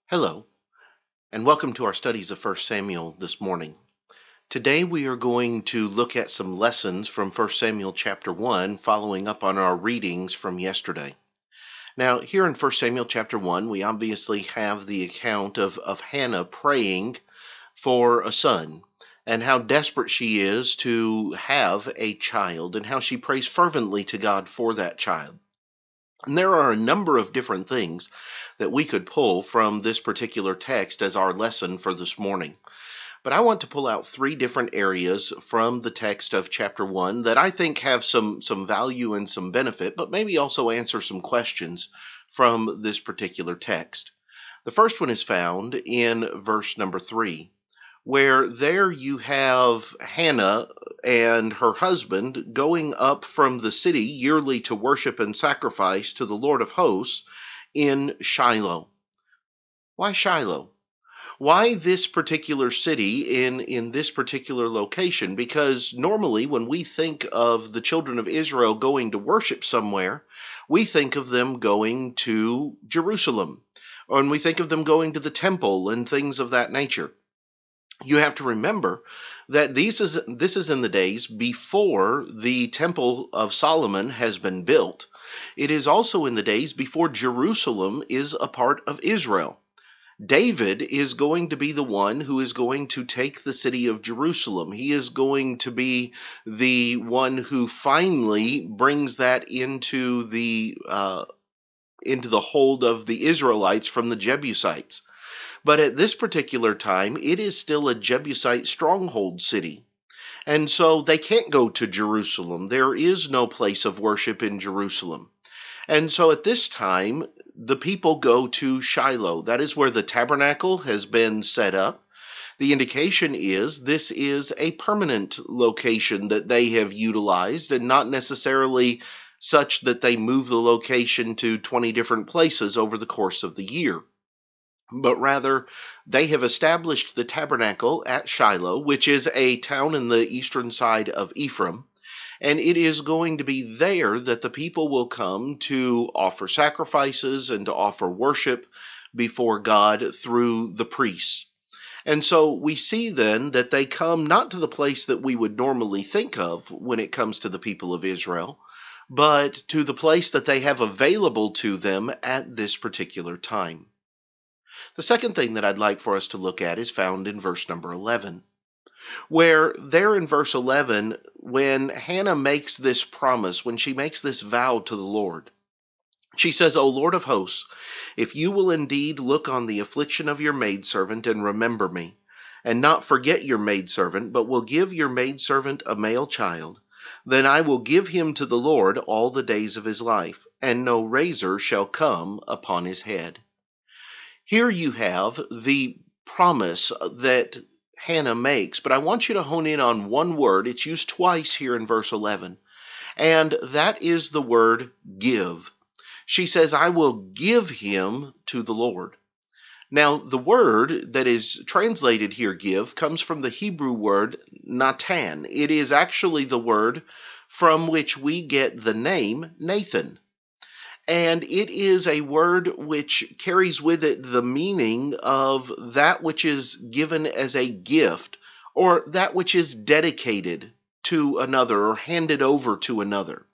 Hello, and welcome to our studies of 1 Samuel this morning. Today we are going to look at some lessons from 1 Samuel chapter 1, following up on our readings from yesterday. Now, here in 1 Samuel chapter 1, we obviously have the account of Hannah praying for a son, and how desperate she is to have a child, and how she prays fervently to God for that child. And there are a number of different things that we could pull from this particular text as our lesson for this morning. But I want to pull out three different areas from the text of chapter 1 that I think have some value and some benefit, but maybe also answer some questions from this particular text. The first one is found in verse number 3, where there you have Hannah and her husband going up from the city yearly to worship and sacrifice to the Lord of hosts in Shiloh. Why Shiloh? Why this particular city in this particular location? Because normally when we think of the children of Israel going to worship somewhere, we think of them going to Jerusalem, and we think of them going to the temple and things of that nature. You have to remember that this is in the days before the Temple of Solomon has been built. It is also in the days before Jerusalem is a part of Israel. David is going to be the one who is going to take the city of Jerusalem. He is going to be the one who finally brings that into the hold of the Israelites from the Jebusites. But at this particular time, it is still a Jebusite stronghold city. And so they can't go to Jerusalem. There is no place of worship in Jerusalem. And so at this time, the people go to Shiloh. That is where the tabernacle has been set up. The indication is this is a permanent location that they have utilized, and not necessarily such that they move the location to 20 different places over the course of the year. But rather, they have established the tabernacle at Shiloh, which is a town in the eastern side of Ephraim, and it is going to be there that the people will come to offer sacrifices and to offer worship before God through the priests. And so we see then that they come not to the place that we would normally think of when it comes to the people of Israel, but to the place that they have available to them at this particular time. The second thing that I'd like for us to look at is found in verse number 11, where there in verse 11, when Hannah makes this promise, when she makes this vow to the Lord, she says, O Lord of hosts, if you will indeed look on the affliction of your maidservant and remember me, and not forget your maidservant, but will give your maidservant a male child, then I will give him to the Lord all the days of his life, and no razor shall come upon his head. Here you have the promise that Hannah makes, but I want you to hone in on one word. It's used twice here in verse 11, and that is the word give. She says, I will give him to the Lord. Now, the word that is translated here, give, comes from the Hebrew word Natan. It is actually the word from which we get the name Nathan. And it is a word which carries with it the meaning of that which is given as a gift, or that which is dedicated to another or handed over to another.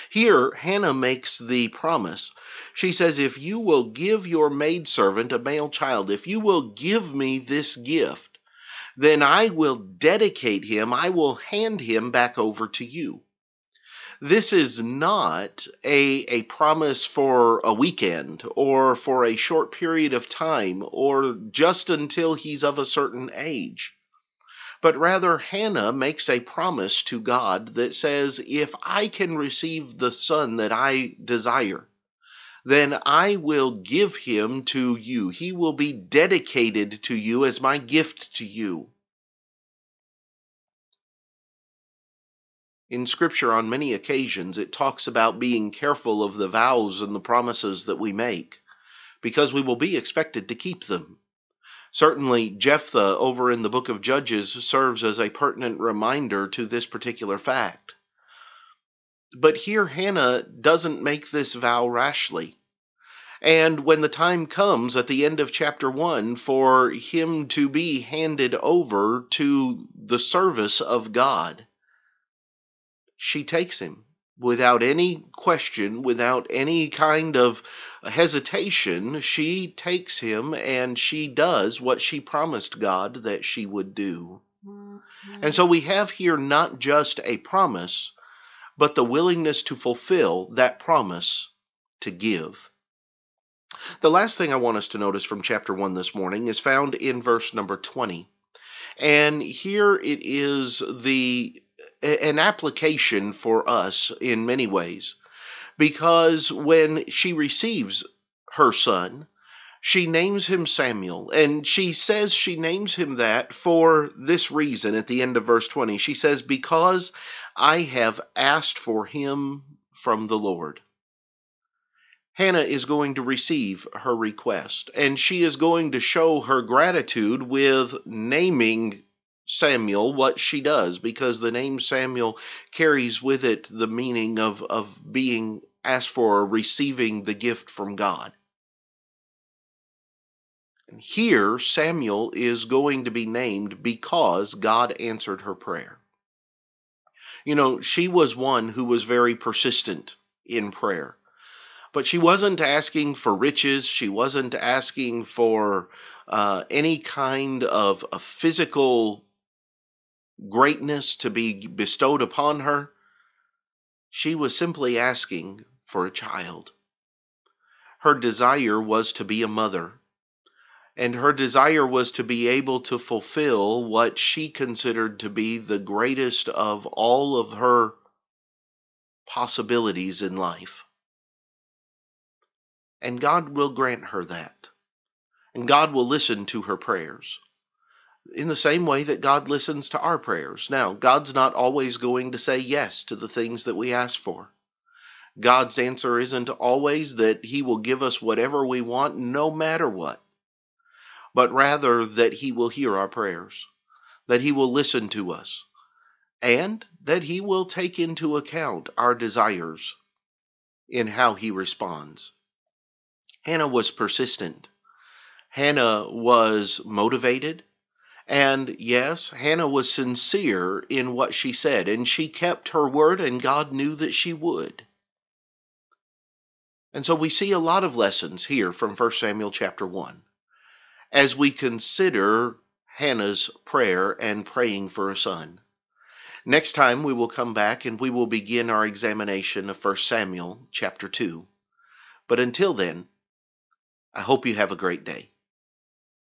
Here, Hannah makes the promise. She says, if you will give your maidservant a male child, if you will give me this gift, then I will dedicate him, I will hand him back over to you. This is not a promise for a weekend or for a short period of time or just until he's of a certain age. But rather, Hannah makes a promise to God that says, if I can receive the son that I desire, then I will give him to you. He will be dedicated to you as my gift to you. In Scripture, on many occasions, it talks about being careful of the vows and the promises that we make, because we will be expected to keep them. Certainly, Jephthah over in the book of Judges serves as a pertinent reminder to this particular fact. But here Hannah doesn't make this vow rashly. And when the time comes at the end of chapter 1 for him to be handed over to the service of God, she takes him without any question, without any kind of hesitation. She takes him and she does what she promised God that she would do. And so we have here not just a promise, but the willingness to fulfill that promise to give. The last thing I want us to notice from chapter 1 this morning is found in verse number 20. And here it is an application for us in many ways, because when she receives her son, she names him Samuel, and she says she names him that for this reason at the end of verse 20. She says, "Because I have asked for him from the Lord." Hannah is going to receive her request, and she is going to show her gratitude with naming Samuel what she does, because the name Samuel carries with it the meaning of being asked for or receiving the gift from God. And here, Samuel is going to be named because God answered her prayer. You know, she was one who was very persistent in prayer. But she wasn't asking for riches. She wasn't asking for any kind of a physical greatness to be bestowed upon her. She was simply asking for a child. Her desire was to be a mother, and her desire was to be able to fulfill what she considered to be the greatest of all of her possibilities in life. And God will grant her that. And God will listen to her prayers in the same way that God listens to our prayers. Now, God's not always going to say yes to the things that we ask for. God's answer isn't always that he will give us whatever we want no matter what, but rather that he will hear our prayers, that he will listen to us, and that he will take into account our desires in how he responds. Hannah was persistent. Hannah was motivated. And yes, Hannah was sincere in what she said, and she kept her word, and God knew that she would. And so we see a lot of lessons here from 1 Samuel chapter 1 as we consider Hannah's prayer and praying for a son. Next time we will come back and we will begin our examination of 1 Samuel chapter 2. But until then, I hope you have a great day.